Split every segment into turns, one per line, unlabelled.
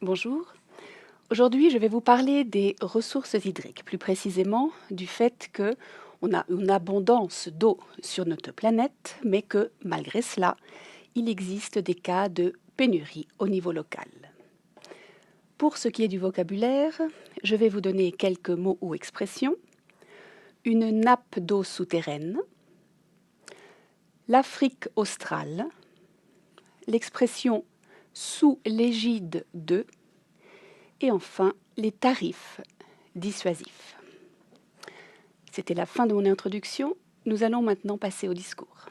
Bonjour. Aujourd'hui, je vais vous parler des ressources hydriques, plus précisément du fait qu'on a une abondance d'eau sur notre planète, mais que malgré cela, il existe des cas de pénurie au niveau local. Pour ce qui est du vocabulaire, je vais vous donner quelques mots ou expressions. Une nappe d'eau souterraine, l'Afrique australe, l'expression sous l'égide de, et enfin les tarifs dissuasifs. C'était la fin de mon introduction. Nous allons maintenant passer au discours.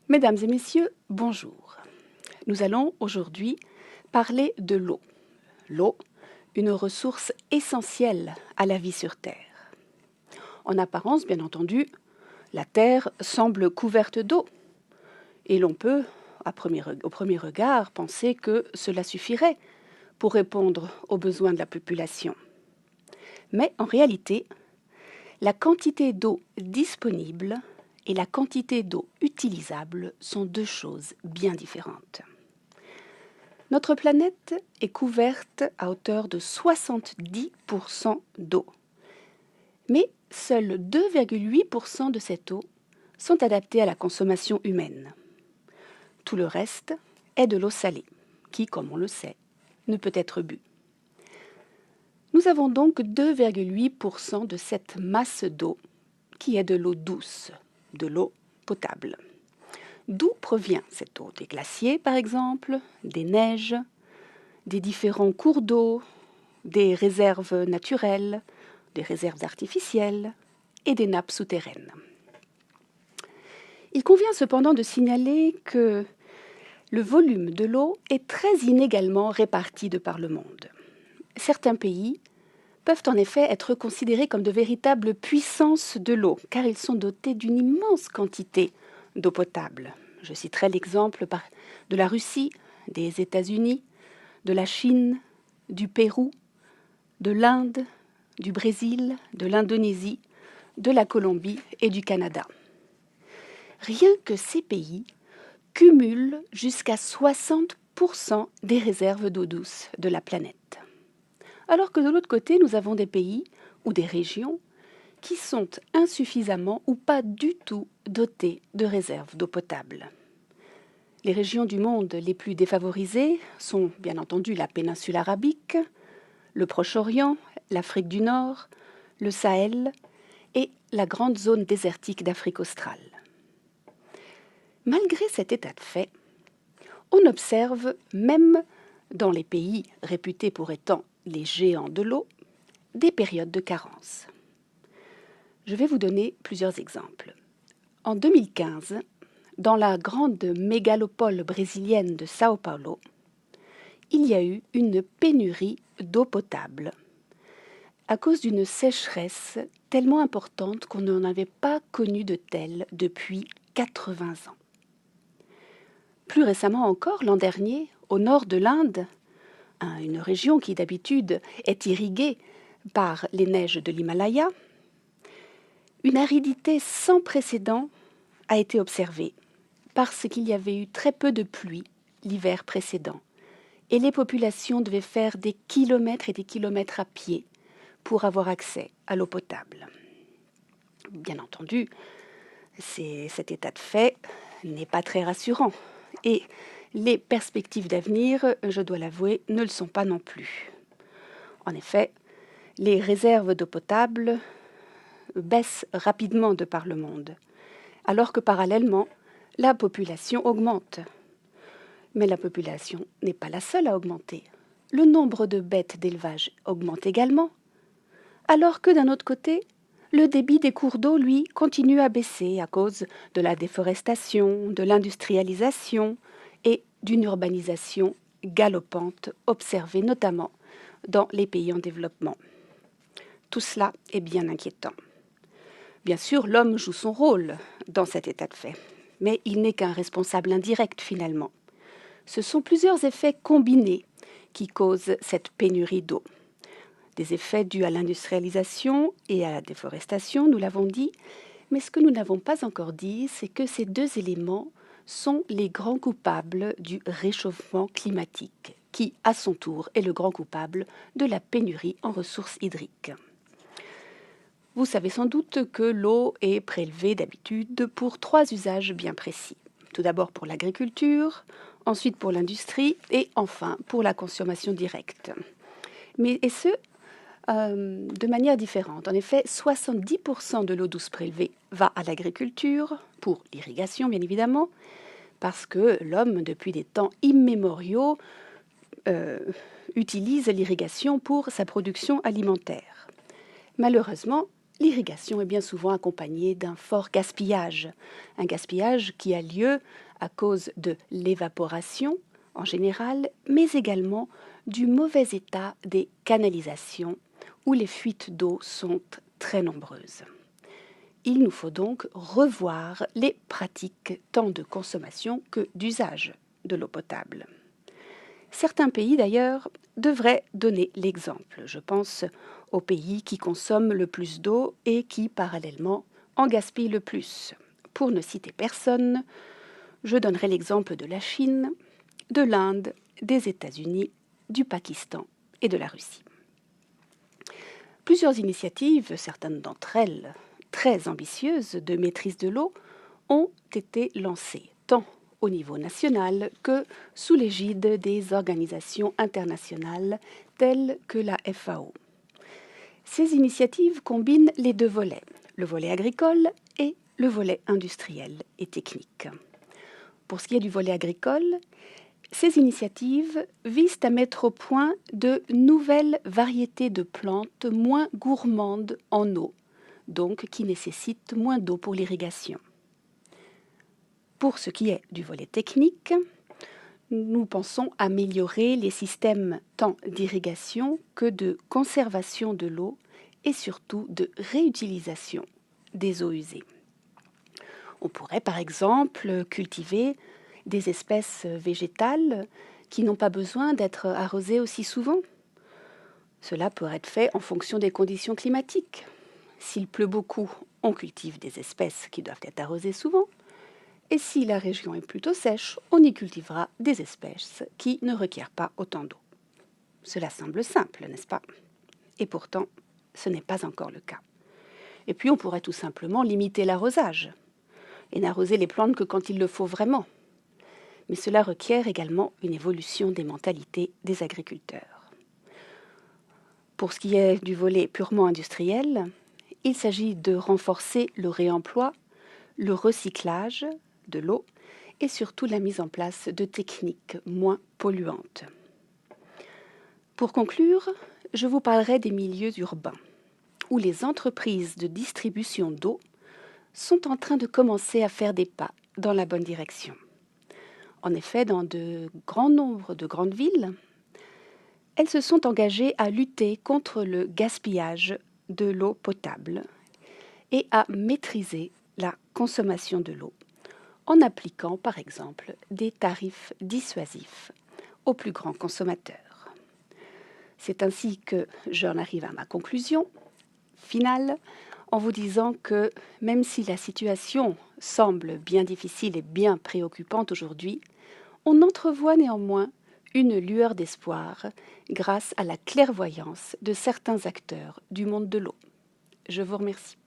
Mesdames et messieurs, bonjour. Nous allons aujourd'hui parler de l'eau. L'eau, une ressource essentielle à la vie sur Terre. En apparence, bien entendu, la Terre semble couverte d'eau. Et l'on peut, au premier regard, penser que cela suffirait pour répondre aux besoins de la population. Mais en réalité, la quantité d'eau disponible et la quantité d'eau utilisable sont deux choses bien différentes. Notre planète est couverte à hauteur de 70% d'eau. Mais seuls 2,8% de cette eau sont adaptés à la consommation humaine. Tout le reste est de l'eau salée, qui, comme on le sait, ne peut être bue. Nous avons donc 2,8% de cette masse d'eau qui est de l'eau douce, de l'eau potable. D'où provient cette eau? Des glaciers, par exemple, des neiges, des différents cours d'eau, des réserves naturelles, des réserves artificielles et des nappes souterraines. Il convient cependant de signaler que le volume de l'eau est très inégalement réparti de par le monde. Certains pays peuvent en effet être considérés comme de véritables puissances de l'eau, car ils sont dotés d'une immense quantité d'eau potable. Je citerai l'exemple de la Russie, des États-Unis, de la Chine, du Pérou, de l'Inde, du Brésil, de l'Indonésie, de la Colombie et du Canada. Rien que ces pays cumulent jusqu'à 60% des réserves d'eau douce de la planète. Alors que de l'autre côté, nous avons des pays ou des régions qui sont insuffisamment ou pas du tout dotés de réserves d'eau potable. Les régions du monde les plus défavorisées sont bien entendu la péninsule arabique, le Proche-Orient, l'Afrique du Nord, le Sahel et la grande zone désertique d'Afrique australe. Malgré cet état de fait, on observe, même dans les pays réputés pour étant les géants de l'eau, des périodes de carence. Je vais vous donner plusieurs exemples. En 2015, dans la grande mégalopole brésilienne de São Paulo, il y a eu une pénurie d'eau potable à cause d'une sécheresse tellement importante qu'on n'en avait pas connu de telle depuis 80 ans. Plus récemment encore, l'an dernier, au nord de l'Inde, une région qui d'habitude est irriguée par les neiges de l'Himalaya, une aridité sans précédent a été observée parce qu'il y avait eu très peu de pluie l'hiver précédent et les populations devaient faire des kilomètres et des kilomètres à pied pour avoir accès à l'eau potable. Bien entendu, cet état de fait n'est pas très rassurant et les perspectives d'avenir, je dois l'avouer, ne le sont pas non plus. En effet, les réserves d'eau potable baissent rapidement de par le monde, alors que parallèlement, la population augmente. Mais la population n'est pas la seule à augmenter. Le nombre de bêtes d'élevage augmente également, alors que d'un autre côté, le débit des cours d'eau, lui, continue à baisser à cause de la déforestation, de l'industrialisation et d'une urbanisation galopante observée notamment dans les pays en développement. Tout cela est bien inquiétant. Bien sûr, l'homme joue son rôle dans cet état de fait, mais il n'est qu'un responsable indirect finalement. Ce sont plusieurs effets combinés qui causent cette pénurie d'eau. Des effets dus à l'industrialisation et à la déforestation, nous l'avons dit, mais ce que nous n'avons pas encore dit, c'est que ces deux éléments sont les grands coupables du réchauffement climatique, qui, à son tour, est le grand coupable de la pénurie en ressources hydriques. Vous savez sans doute que l'eau est prélevée d'habitude pour 3 usages bien précis. Tout d'abord pour l'agriculture, ensuite pour l'industrie et enfin pour la consommation directe. Et ce, de manière différente. En effet, 70% de l'eau douce prélevée va à l'agriculture, pour l'irrigation bien évidemment, parce que l'homme, depuis des temps immémoriaux, utilise l'irrigation pour sa production alimentaire. Malheureusement, l'irrigation est bien souvent accompagnée d'un fort gaspillage, un gaspillage qui a lieu à cause de l'évaporation en général, mais également du mauvais état des canalisations où les fuites d'eau sont très nombreuses. Il nous faut donc revoir les pratiques tant de consommation que d'usage de l'eau potable. Certains pays d'ailleurs devraient donner l'exemple. Je pense aux pays qui consomment le plus d'eau et qui parallèlement en gaspillent le plus. Pour ne citer personne, je donnerai l'exemple de la Chine, de l'Inde, des États-Unis, du Pakistan et de la Russie. Plusieurs initiatives, certaines d'entre elles très ambitieuses de maîtrise de l'eau, ont été lancées, tant au niveau national que sous l'égide des organisations internationales telles que la FAO. Ces initiatives combinent les 2 volets, le volet agricole et le volet industriel et technique. Pour ce qui est du volet agricole, ces initiatives visent à mettre au point de nouvelles variétés de plantes moins gourmandes en eau, donc qui nécessitent moins d'eau pour l'irrigation. Pour ce qui est du volet technique, nous pensons améliorer les systèmes tant d'irrigation que de conservation de l'eau et surtout de réutilisation des eaux usées. On pourrait par exemple cultiver des espèces végétales qui n'ont pas besoin d'être arrosées aussi souvent. Cela pourrait être fait en fonction des conditions climatiques. S'il pleut beaucoup, on cultive des espèces qui doivent être arrosées souvent. Et si la région est plutôt sèche, on y cultivera des espèces qui ne requièrent pas autant d'eau. Cela semble simple, n'est-ce pas? Et pourtant, ce n'est pas encore le cas. Et puis on pourrait tout simplement limiter l'arrosage et n'arroser les plantes que quand il le faut vraiment. Mais cela requiert également une évolution des mentalités des agriculteurs. Pour ce qui est du volet purement industriel, il s'agit de renforcer le réemploi, le recyclage de l'eau et surtout la mise en place de techniques moins polluantes. Pour conclure, je vous parlerai des milieux urbains, où les entreprises de distribution d'eau sont en train de commencer à faire des pas dans la bonne direction. En effet, dans de grands nombres de grandes villes, elles se sont engagées à lutter contre le gaspillage de l'eau potable et à maîtriser la consommation de l'eau en appliquant par exemple des tarifs dissuasifs aux plus grands consommateurs. C'est ainsi que j'en arrive à ma conclusion finale en vous disant que même si la situation semble bien difficile et bien préoccupante aujourd'hui, on entrevoit néanmoins une lueur d'espoir grâce à la clairvoyance de certains acteurs du monde de l'eau. Je vous remercie.